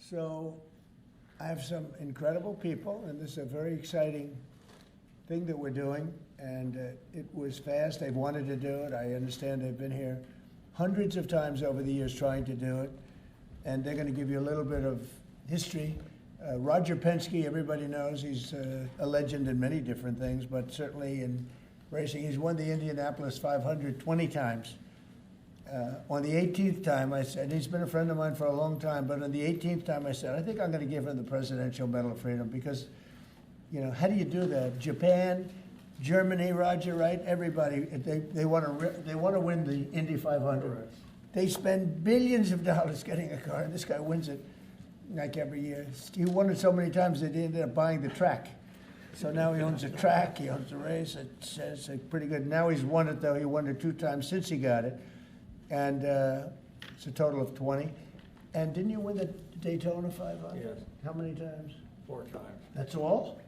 So I have some incredible people, and this is a very exciting thing that we're doing, and it was fast. They've wanted to do it. I understand they've been here hundreds of times over the years trying to do it, and they're going to give you a little bit of history. Roger Penske, everybody knows, he's a legend in many different things, but certainly in racing. He's won the Indianapolis 500 20 times. On the 18th time, I said, he's been a friend of mine for a long time, but on the 18th time I said, I think I'm going to give him the Presidential Medal of Freedom because, you know, how do you do that? Japan, Germany, Roger, right? Everybody, they want to win the Indy 500. Right. They spend billions of dollars getting a car, and this guy wins it like every year. He won it so many times that he ended up buying the track. So now he owns a track, he owns a race. It's pretty good. Now he's won it, though. He won it 2 times since he got it. And it's a total of 20. And didn't you win the Daytona 500? Yes. How many times? 4 times. That's all?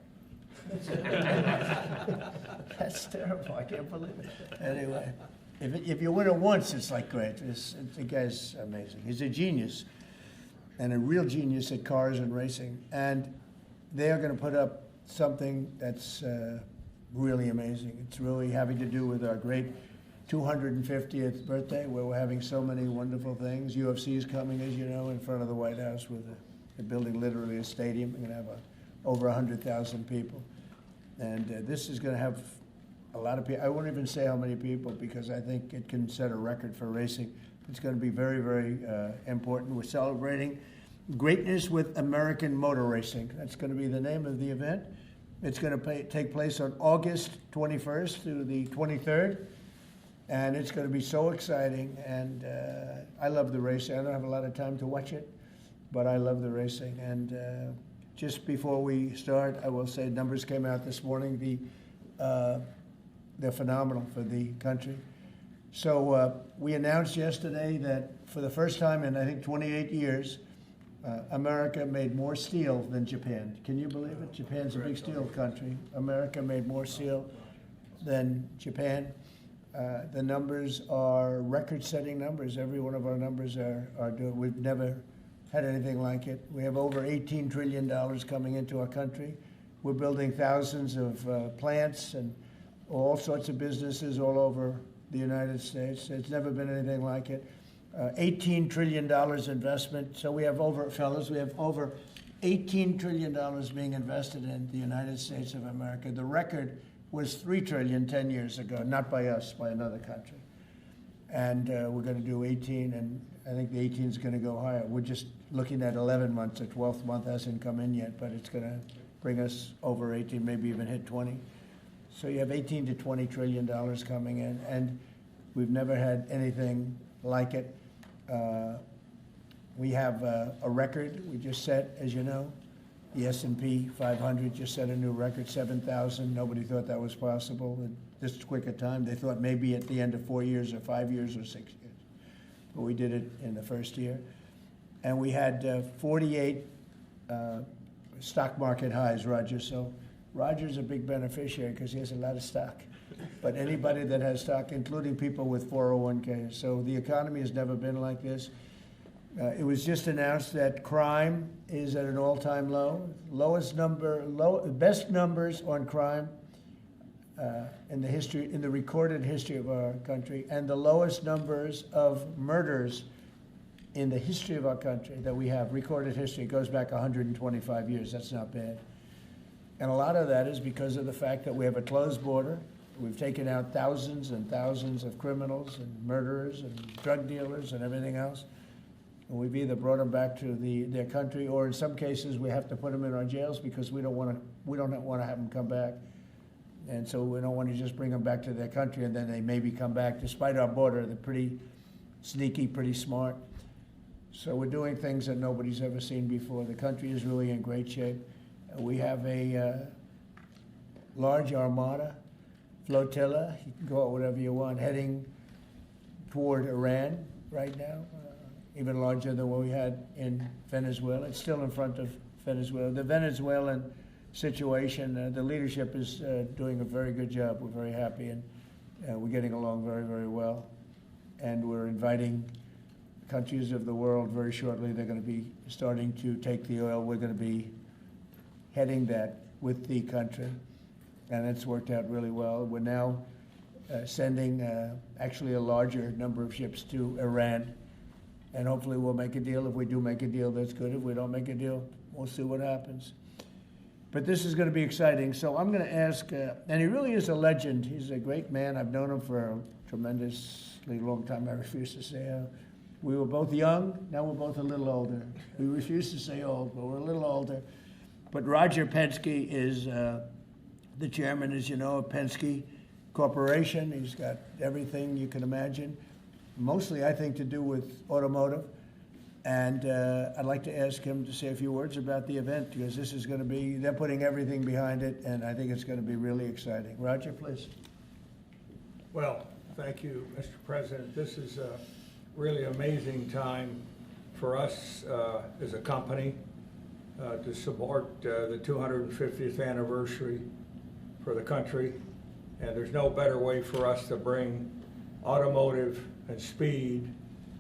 That's terrible. I can't believe it. Anyway, if you win it once, it's like great. The guy's amazing. He's a genius, and a real genius at cars and racing. And they are going to put up something that's really amazing. It's really having to do with our great 250th birthday, where we're having so many wonderful things. UFC is coming, as you know, in front of the White House with a building literally a stadium. We're going to have over 100,000 people. And this is going to have a lot of people. I won't even say how many people because I think it can set a record for racing. It's going to be very, very important. We're celebrating Greatness with American Motor Racing. That's going to be the name of the event. It's going to take place on August 21st through the 23rd. And it's going to be so exciting, and I love the racing. I don't have a lot of time to watch it, but I love the racing. And just before we start, I will say numbers came out this morning. They're phenomenal for the country. So we announced yesterday that for the first time in, I think, 28 years, America made more steel than Japan. Can you believe it? Japan's a big steel country. America made more steel than Japan. The numbers are record-setting numbers. Every one of our numbers are doing. We've never had anything like it. We have over $18 trillion coming into our country. We're building thousands of plants and all sorts of businesses all over the United States. It's never been anything like it. $18 trillion investment. So we have over, fellas, we have over $18 trillion being invested in the United States of America. The record was $3 trillion 10 years ago, not by us, by another country. And we're going to do 18, and I think the 18 is going to go higher. We're just looking at 11 months. The 12th month hasn't come in yet, but it's going to bring us over 18, maybe even hit 20. So you have 18 to $20 trillion coming in, and we've never had anything like it. We have a record we just set, as you know. The S&P 500 just set a new record, 7,000. Nobody thought that was possible in this quick a time. They thought maybe at the end of 4 years or 5 years or 6 years. But we did it in the first year. And we had 48 stock market highs, Roger. So Roger's a big beneficiary because he has a lot of stock. But anybody that has stock, including people with 401ks. So the economy has never been like this. It was just announced that crime is at an all-time low. Best numbers on crime in the recorded history of our country, and the lowest numbers of murders in the history of our country that we have. Recorded history goes back 125 years. That's not bad. And a lot of that is because of the fact that we have a closed border. We've taken out thousands and thousands of criminals and murderers and drug dealers and everything else. And we've either brought them back to their country, or in some cases we have to put them in our jails because we don't want to have them come back. And so we don't want to just bring them back to their country and then they maybe come back. Despite our border, they're pretty sneaky, pretty smart. So we're doing things that nobody's ever seen before. The country is really in great shape. We have a large armada, flotilla, you can call it whatever you want, heading toward Iran right now. Even larger than what we had in Venezuela. It's still in front of Venezuela. The Venezuelan situation, the leadership is doing a very good job. We're very happy, and we're getting along very, very well. And we're inviting countries of the world very shortly. They're going to be starting to take the oil. We're going to be heading that with the country, and it's worked out really well. We're now sending actually a larger number of ships to Iran, and hopefully we'll make a deal. If we do make a deal, that's good. If we don't make a deal, we'll see what happens. But this is going to be exciting. So I'm going to ask, and he really is a legend. He's a great man. I've known him for a tremendously long time. I refuse to say we were both young. Now we're both a little older. We refuse to say old, but we're a little older. But Roger Penske is the chairman, as you know, of Penske Corporation. He's got everything you can imagine, mostly, I think, to do with automotive. And I'd like to ask him to say a few words about the event, because this is going to be, they're putting everything behind it, and I think it's going to be really exciting. Roger, please. Well, thank you, Mr. President. This is a really amazing time for us as a company to support the 250th anniversary for the country. And there's no better way for us to bring automotive and speed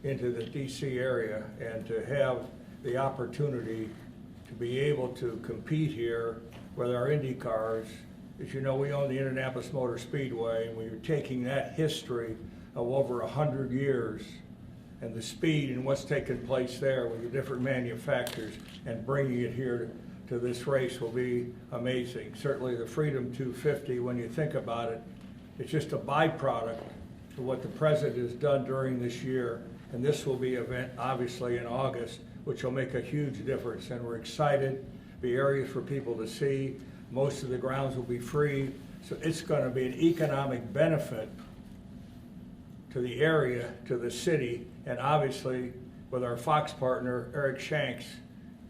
into the DC area, and to have the opportunity to be able to compete here with our Indy cars. As you know, we own the Indianapolis Motor Speedway, and we're taking that history of over 100 years and the speed and what's taken place there with the different manufacturers, and bringing it here to this race will be amazing. Certainly the Freedom 250, when you think about it, it's just a byproduct of what the President has done during this year. And this will be an event, obviously, in August, which will make a huge difference. And we're excited. Be areas for people to see. Most of the grounds will be free. So it's going to be an economic benefit to the area, to the city, and obviously, with our Fox partner, Eric Shanks,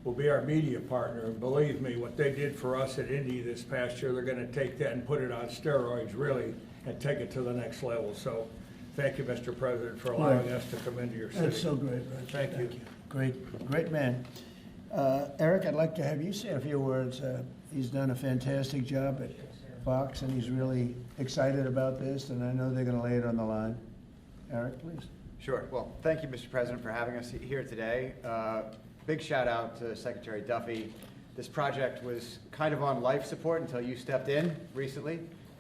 will be our media partner. And believe me, what they did for us at Indy this past year, they're going to take that and put it on steroids, really, and take it to the next level. So thank you, Mr. President, for allowing us to come into your city. That's so great, Roger. Thank you. Great man. Eric, I'd like to have you say a few words. He's done a fantastic job at Fox, and he's really excited about this, and I know they're going to lay it on the line. Eric, please. Sure. Well, thank you, Mr. President, for having us here today. Big shout out to Secretary Duffy. This project was kind of on life support until you stepped in recently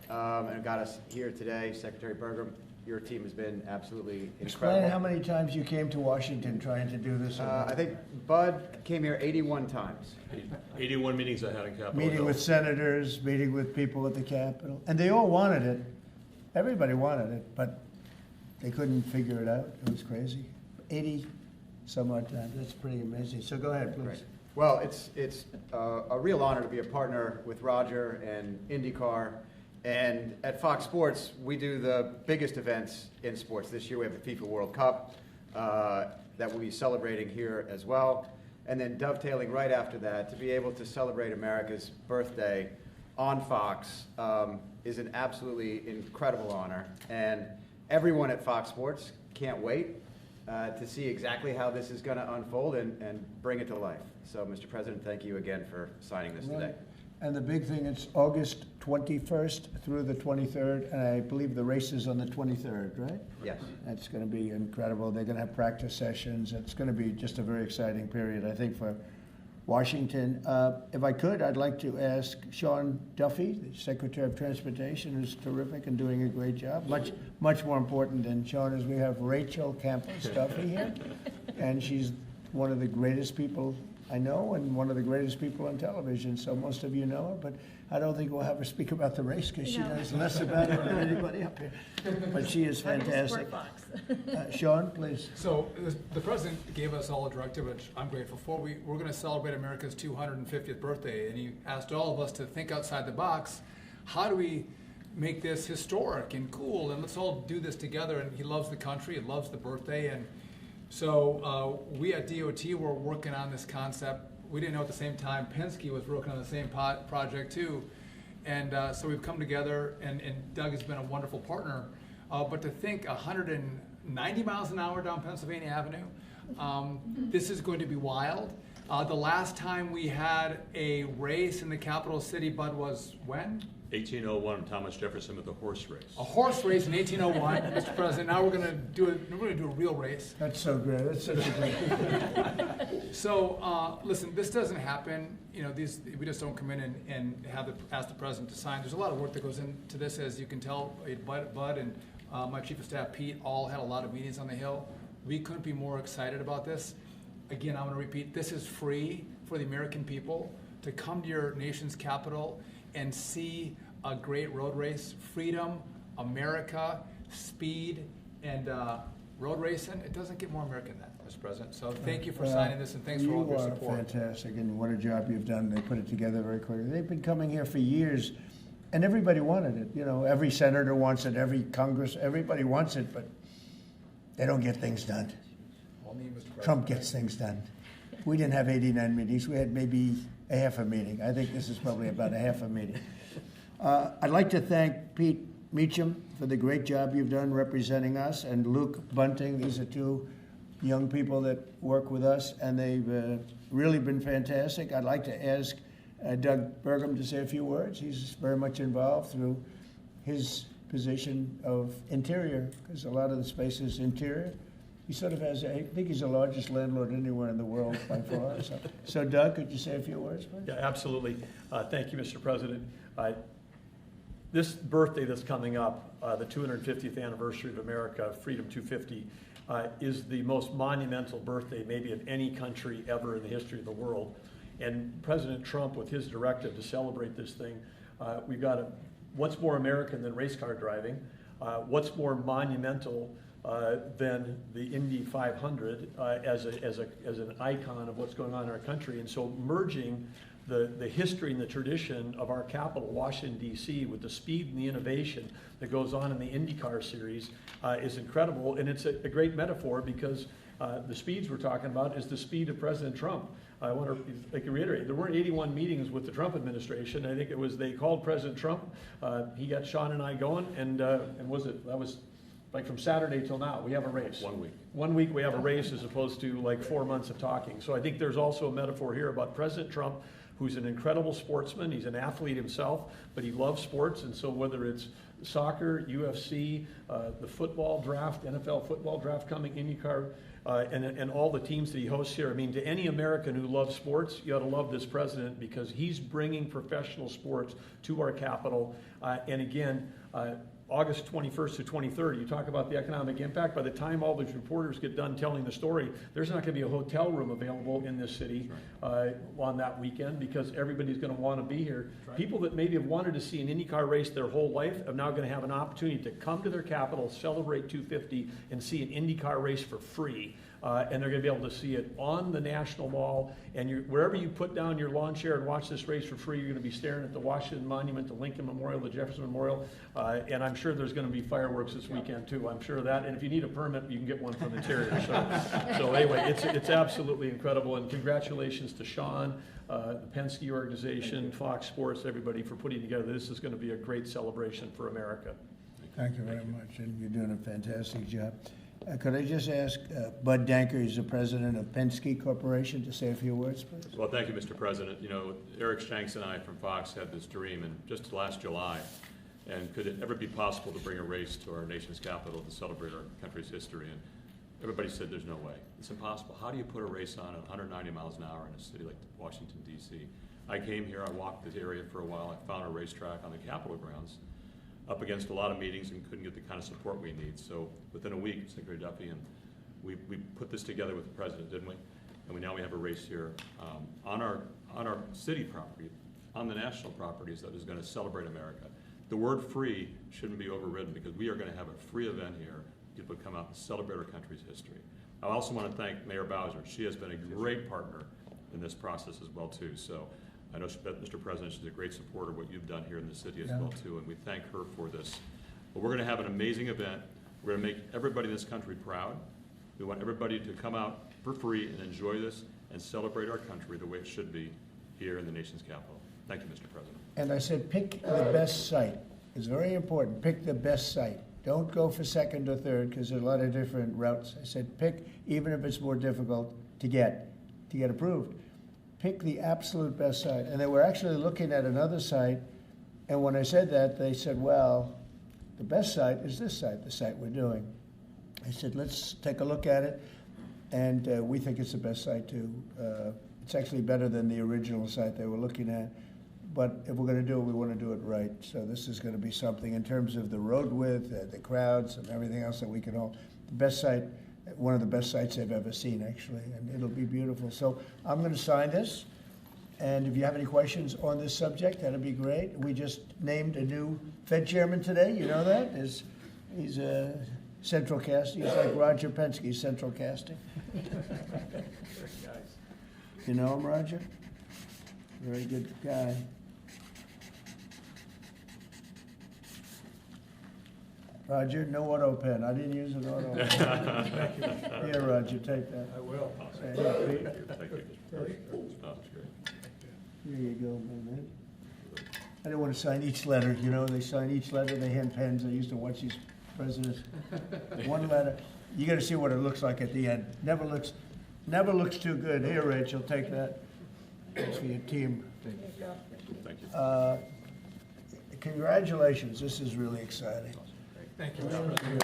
and got us here today. Secretary Burgum, your team has been absolutely incredible. Explain how many times you came to Washington trying to do this. I think Bud came here 81 times. 81 meetings I had in Capitol Meeting Hill. with senators, meeting with people at the Capitol. And they all wanted it. Everybody wanted it, but they couldn't figure it out. It was crazy. 80 some odd times. That's pretty amazing. So go ahead, please. Right. Well, it's a real honor to be a partner with Roger and IndyCar. And at Fox Sports, we do the biggest events in sports. This year we have the FIFA World Cup that we'll be celebrating here as well. And then dovetailing right after that, to be able to celebrate America's birthday on Fox is an absolutely incredible honor. And everyone at Fox Sports can't wait to see exactly how this is going to unfold and bring it to life. So, Mr. President, thank you again for signing this today. And the big thing, it's August 21st through the 23rd, and I believe the race is on the 23rd, right? Yes. That's going to be incredible. They're going to have practice sessions. It's going to be just a very exciting period, I think, for Washington. If I could, I'd like to ask Sean Duffy, the Secretary of Transportation, who's terrific and doing a great job. Much more important than Sean is we have Rachel Campos Duffy here, and she's one of the greatest people I know, and one of the greatest people on television, so most of you know her, but I don't think we'll have her speak about the race because she knows less about it than anybody up here. But she is fantastic. Sean, please. So the President gave us all a directive, which I'm grateful for. We're going to celebrate America's 250th birthday, and he asked all of us to think outside the box. How do we make this historic and cool, and let's all do this together? And he loves the country, he loves the birthday, and so we at DOT were working on this concept. We didn't know at the same time Penske was working on the same project too. And so we've come together, and Doug has been a wonderful partner. But to think 190 miles an hour down Pennsylvania Avenue, this is going to be wild. The last time we had a race in the capital city, Bud, was when? 1801, Thomas Jefferson with the horse race. A horse race in 1801, Mr. President. Now we're going to do a real race. That's so great. That's such a great. So listen, this doesn't happen. You know, we just don't come in and ask the president to sign. There's a lot of work that goes into this, as you can tell. Bud and my chief of staff Pete all had a lot of meetings on the Hill. We couldn't be more excited about this. Again, I want to repeat: this is free for the American people to come to your nation's capital and see a great road race. Freedom, America, speed, and road racing. It doesn't get more American than that, Mr. President. So thank you for signing this, and thanks for all of your support. You are fantastic, and what a job you've done. They put it together very quickly. They've been coming here for years, and everybody wanted it. You know, every senator wants it, every Congress, everybody wants it, but they don't get things done. Only Mr. President. Trump gets things done. We didn't have 89 meetings. We had maybe a half a meeting. I think this is probably about a half a meeting. I'd like to thank Pete Meacham for the great job you've done representing us, and Luke Bunting. These are two young people that work with us, and they've really been fantastic. I'd like to ask Doug Burgum to say a few words. He's very much involved through his position of interior, because a lot of the space is interior. He sort of has, I think he's the largest landlord anywhere in the world by far. So Doug, could you say a few words, please? Yeah, absolutely. Thank you, Mr. President. This birthday that's coming up, the 250th anniversary of America, Freedom 250, is the most monumental birthday maybe of any country ever in the history of the world. And President Trump, with his directive to celebrate this thing, we've got what's more American than race car driving? What's more monumental than the Indy 500 as an icon of what's going on in our country? And so merging the history and the tradition of our capital, Washington, D.C., with the speed and the innovation that goes on in the IndyCar series is incredible. And it's a great metaphor, because the speeds we're talking about is the speed of President Trump. I want to reiterate, there weren't 81 meetings with the Trump administration. I think they called President Trump. He got Sean and I going, and that was like from Saturday till now, we have a race. 1 week. 1 week we have a race, as opposed to like 4 months of talking. So I think there's also a metaphor here about President Trump, who's an incredible sportsman. He's an athlete himself, but he loves sports. And so whether it's soccer, UFC, the football draft, NFL football draft coming, IndyCar, and all the teams that he hosts here. I mean, to any American who loves sports, you ought to love this president, because he's bringing professional sports to our capital. And again, August 21st to 23rd, you talk about the economic impact. By the time all these reporters get done telling the story, there's not going to be a hotel room available in this city on that weekend, because everybody's going to want to be here. Right. People that maybe have wanted to see an IndyCar race their whole life are now going to have an opportunity to come to their capital, celebrate 250, and see an IndyCar race for free. And they're going to be able to see it on the National Mall. And wherever you put down your lawn chair and watch this race for free, you're going to be staring at the Washington Monument, the Lincoln Memorial, the Jefferson Memorial. And I'm sure there's going to be fireworks this weekend too. I'm sure of that. And if you need a permit, you can get one from Interior. So anyway, it's absolutely incredible. And congratulations to Sean, the Penske organization, Fox Sports, everybody for putting together. This is going to be a great celebration for America. Thank you very much, and you're doing a fantastic job. Could I just ask Bud Danker, he's the president of Penske Corporation, to say a few words, please? Well, thank you, Mr. President. You know, Eric Shanks and I from Fox had this dream, and just last July, and could it ever be possible to bring a race to our nation's capital to celebrate our country's history? And everybody said there's no way. It's impossible. How do you put a race on at 190 miles an hour in a city like Washington, D.C.? I came here, I walked this area for a while, I found a racetrack on the Capitol grounds, up against a lot of meetings, and couldn't get the kind of support we need. So within a week, Secretary Duffy and we put this together with the president, didn't we? And now we have a race here on our city property, on the national properties, that is going to celebrate America. The word free shouldn't be overridden, because we are going to have a free event here. People come out and celebrate our country's history. I also want to thank Mayor Bowser. She has been a great partner in this process as well too. So I know, Mr. President, she's a great supporter of what you've done here in the city as well too, and we thank her for this. But we're going to have an amazing event. We're going to make everybody in this country proud. We want everybody to come out for free and enjoy this and celebrate our country the way it should be here in the nation's capital. Thank you, Mr. President. And I said, pick the best site. It's very important. Pick the best site. Don't go for second or third, because there's a lot of different routes. I said, pick, even if it's more difficult to get approved. Pick the absolute best site. And they were actually looking at another site And when I said that, they said, well, the best site is this site, the site we're doing. I said, let's take a look at it, and we think it's the best site too. It's actually better than the original site they were looking at. But if we're going to do it, we want to do it right. So this is going to be something in terms of the road width, the crowds, and everything else that we can all. The best site, one of the best sites I've ever seen, actually, and it'll be beautiful. So I'm going to sign this, and if you have any questions on this subject, that'd be great. We just named a new Fed chairman today. You know that? He's a central casting. He's like Roger Penske, central casting. You know him, Roger? Very good guy. Roger, no auto pen. I didn't use an auto pen. Here, Roger, take that. I will. Thank you. Oh, that's great. Here you go, man. I don't want to sign each letter. You know, they sign each letter. They hand pens. I used to watch these presidents. One letter. You got to see what it looks like at the end. Never looks too good. Here, Rachel, take that. That's for your team. Thank you. Congratulations. This is really exciting. Thank you. Really Mr. good.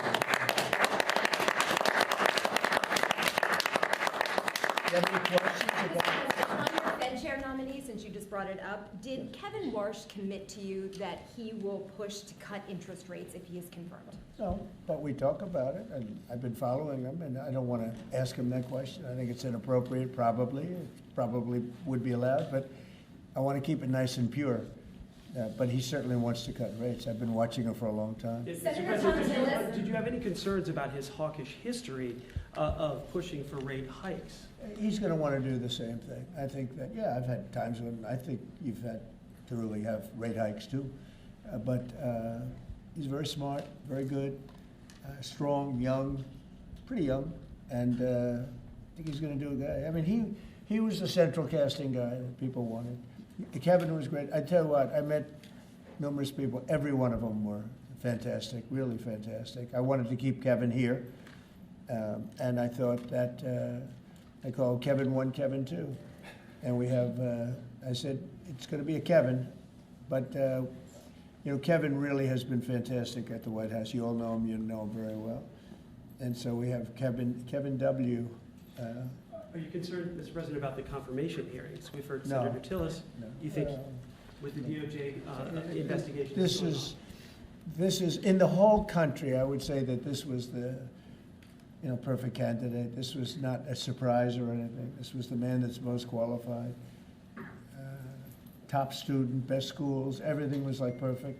You have any questions about? On your Fed chair nominee, since you just brought it up, did Kevin Warsh commit to you that he will push to cut interest rates if he is confirmed? No, but we talk about it, and I've been following him, and I don't want to ask him that question. I think it's inappropriate, probably. It probably would be allowed, but I want to keep it nice and pure. But he certainly wants to cut rates. I've been watching him for a long time. Mr. Senator President, Thomas, did you have any concerns about his hawkish history of pushing for rate hikes? He's going to want to do the same thing. I think that, yeah, I've had times when I think you've had to really have rate hikes too. But he's very smart, very good, strong, young, pretty young, and I think he's going to do a guy. I mean, he was the central casting guy that people wanted. Kevin was great. I tell you what, I met numerous people. Every one of them were fantastic, really fantastic. I wanted to keep Kevin here, and I thought that I called Kevin 1, Kevin 2. And we have, I said, it's going to be a Kevin, but Kevin really has been fantastic at the White House. You all know him, you know him very well. And so we have Kevin W. Are you concerned, Mr. President, about the confirmation hearings? We've heard No. Senator Tillis. No. You think with the DOJ investigation? This is in the whole country. I would say that this was the perfect candidate. This was not a surprise or anything. This was the man that's most qualified. Top student, best schools, everything was like perfect.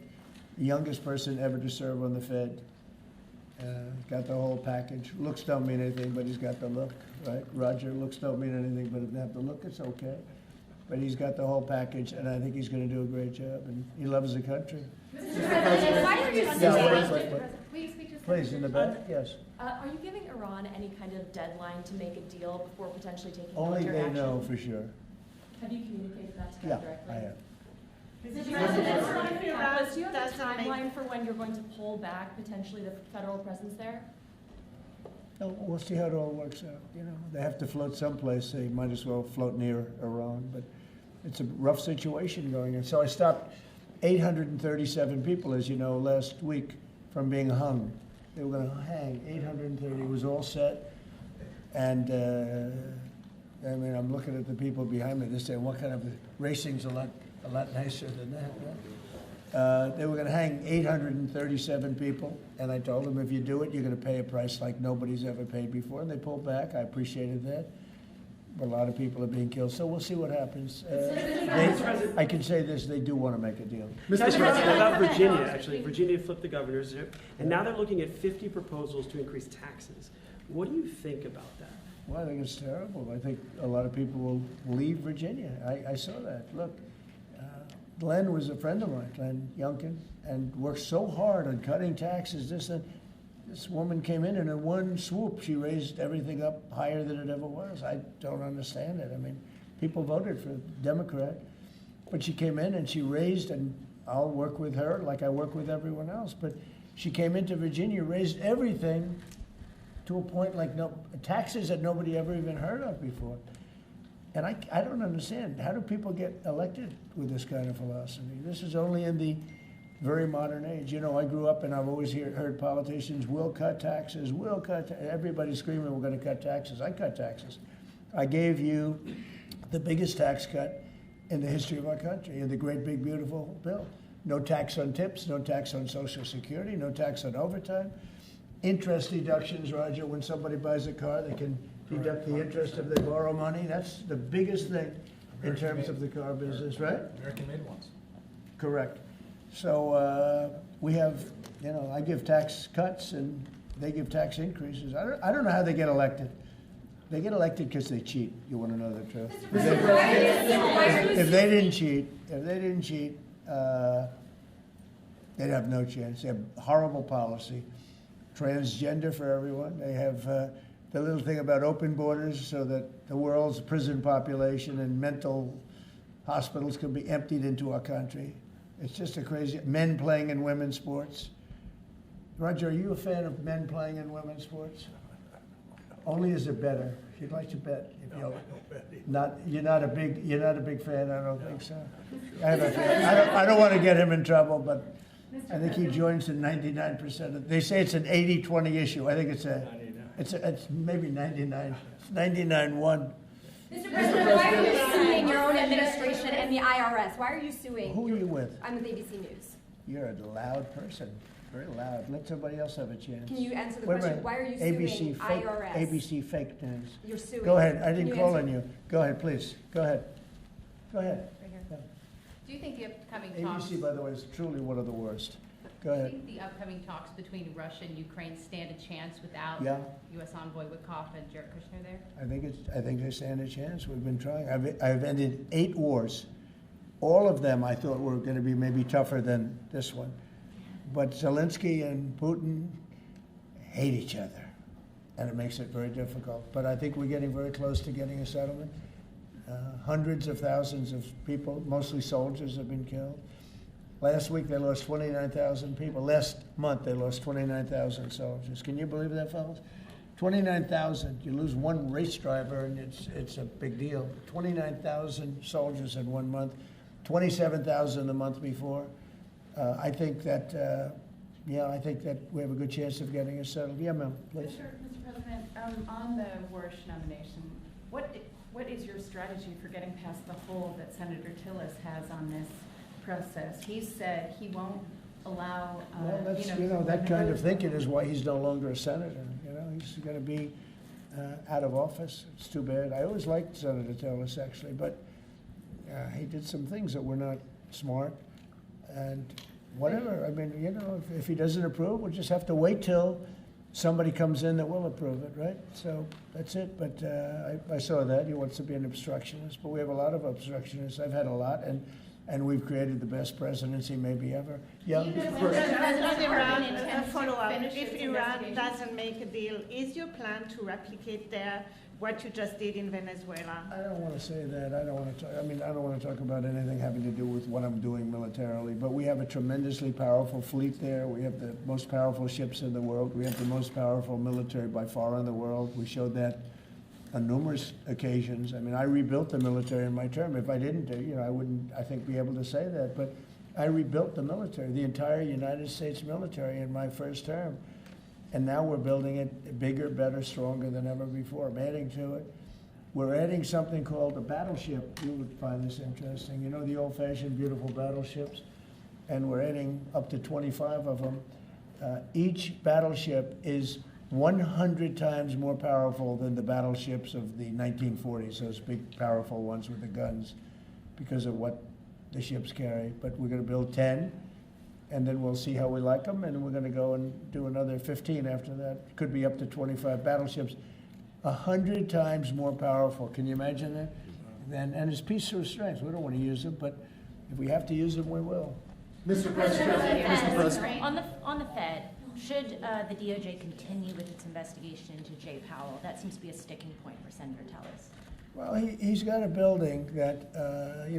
Youngest person ever to serve on the Fed. Got the whole package. Looks don't mean anything, but he's got the look, right? Roger, looks don't mean anything, but if they have the look, it's okay. But he's got the whole package, and I think he's going to do a great job, and he loves the country. Mr. President, why are you Will you speak to Please, in the back, yes. Are you giving Iran any kind of deadline to make a deal before potentially taking Only military they action? know for sure. Have you communicated that to Yeah, them directly? I have. Mr. President, do you have a timeline for when you're going to pull back potentially the federal presence there? No, we'll see how it all works out. They have to float someplace. They might as well float near Iran, but it's a rough situation going on. So I stopped 837 people, as you know, last week from being hung. They were going to hang 830. It was all set, and I mean, I'm looking at the people behind me. They're saying, "What kind of racing's a lot nicer than that?" Right? They were going to hang 837 people, and I told them, if you do it, you're going to pay a price like nobody's ever paid before. And they pulled back. I appreciated that. But a lot of people are being killed, so we'll see what happens. I can say this, they do want to make a deal. Mr. President, about Virginia, actually. Virginia flipped the governors, and now they're looking at 50 proposals to increase taxes. What do you think about that? Well, I think it's terrible. I think a lot of people will leave Virginia. I saw that. Look, Glenn was a friend of mine, Glenn Youngkin, and worked so hard on cutting taxes. This woman came in, and in one swoop, she raised everything up higher than it ever was. I don't understand it. I mean, people voted for Democrat, but she came in and she raised, and I'll work with her like I work with everyone else, but she came into Virginia, raised everything to a point like taxes that nobody ever even heard of before. And I don't understand, how do people get elected with this kind of philosophy? This is only in the very modern age. You know, I grew up and I've always heard politicians will cut taxes, will cut, everybody screaming we're gonna cut taxes. I cut taxes. I gave you the biggest tax cut in the history of our country, in the great big beautiful bill. No tax on tips, no tax on Social Security, no tax on overtime. Interest deductions, Roger, when somebody buys a car, they can deduct the interest if they borrow money. That's the biggest thing in terms of the car business, right? American-made ones. Correct. So we have, you know, I give tax cuts and they give tax increases. I don't know how they get elected. They get elected because they cheat. You want to know the truth? If they didn't cheat, they'd have no chance. They have horrible policy, transgender for everyone. They have the little thing about open borders so that the world's prison population and mental hospitals can be emptied into our country. It's just a crazy, men playing in women's sports. Roger, are you a fan of men playing in women's sports? Only as a bettor. If you'd like to bet. If you're not a big fan, I don't think so. I have a fan. I don't want to get him in trouble, but I think he joins in 99% of, they say it's an 80-20 issue. I think it's maybe 99. It's 99-1. Mr. President, why are you suing your own administration and the IRS? Why are you suing? Who are you with? I'm with ABC News. You're a loud person. Very loud. Let somebody else have a chance. Can you answer the Wait a question? minute. Why are you ABC suing fake, IRS? ABC fake news. You're suing. Go ahead. I Can didn't you call answer? on you. Go ahead, please. Go ahead. Go ahead. Right here. Yeah. Do you think the upcoming talks? ABC, by the way, is truly one of the worst. Go Do you ahead. think the upcoming talks between Russia and Ukraine stand a chance without Yeah. U.S. envoy Witkoff and Jared Kushner there? I think they stand a chance. We've been trying. I've ended 8 wars. All of them I thought were going to be maybe tougher than this one. But Zelensky and Putin hate each other, and it makes it very difficult. But I think we're getting very close to getting a settlement. Hundreds of thousands of people, mostly soldiers, have been killed. Last week they lost 29,000 people. Last month they lost 29,000 soldiers. Can you believe that, fellas? 29,000. You lose one race driver, and it's a big deal. 29,000 soldiers in 1 month. 27,000 the month before. I think that we have a good chance of getting it settled. Yeah, ma'am, please. Mr. President, on the Warsh nomination, what is your strategy for getting past the hold that Senator Tillis has on this process? He said he won't allow, Well, that's, that kind of thinking is why he's no longer a senator. He's going to be out of office. It's too bad. I always liked Senator Tillis, actually, but he did some things that were not smart. And whatever, I mean, if he doesn't approve, we'll just have to wait till somebody comes in that will approve it, right? So that's it. But I saw that. He wants to be an obstructionist, but we have a lot of obstructionists. I've had a lot, and we've created the best presidency maybe ever. Yeah. A follow-up. If Iran doesn't make a deal, is your plan to replicate there what you just did in Venezuela? I don't want to say that. I don't want to talk about anything having to do with what I'm doing militarily. But we have a tremendously powerful fleet there. We have the most powerful ships in the world. We have the most powerful military by far in the world. We showed that on numerous occasions. I mean, I rebuilt the military in my term. If I didn't, I wouldn't, I think, be able to say that. But I rebuilt the military, the entire United States military in my first term. And now we're building it bigger, better, stronger than ever before. I'm adding to it. We're adding something called a battleship. You would find this interesting. The old-fashioned, beautiful battleships? And we're adding up to 25 of them. Each battleship is 100 times more powerful than the battleships of the 1940s, those big, powerful ones with the guns, because of what the ships carry. But we're going to build 10. And then we'll see how we like them, and we're going to go and do another 15 after that. Could be up to 25 battleships, 100 times more powerful. Can you imagine that? And it's peace through strength. We don't want to use them, but if we have to use them, we will. Mr. President, on the Fed, should the DOJ continue with its investigation into Jay Powell? That seems to be a sticking point for Senator Tillis. Well, he's got a building that,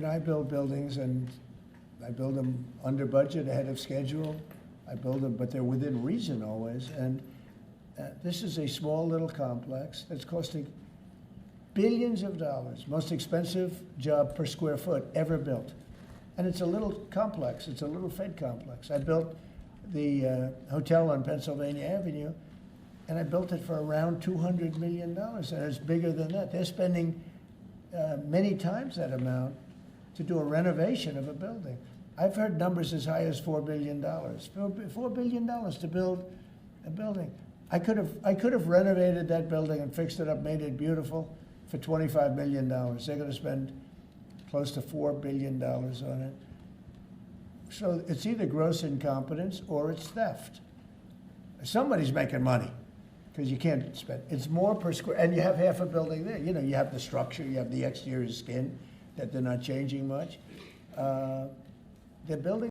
I build buildings, and I build them under budget, ahead of schedule. I build them, but they're within reason always. And this is a small little complex that's costing billions of dollars, most expensive job per square foot ever built. And it's a little complex, it's a little Fed complex. I built the hotel on Pennsylvania Avenue, and I built it for around $200 million, and it's bigger than that. They're spending many times that amount to do a renovation of a building. I've heard numbers as high as $4 billion. $4 billion to build a building. I could have renovated that building and fixed it up, made it beautiful for $25 million. They're going to spend close to $4 billion on it. So it's either gross incompetence or it's theft. Somebody's making money because you can't spend. It's more per square, and you have half a building there. You know, you have the structure, you have the exterior skin that they're not changing much. They're building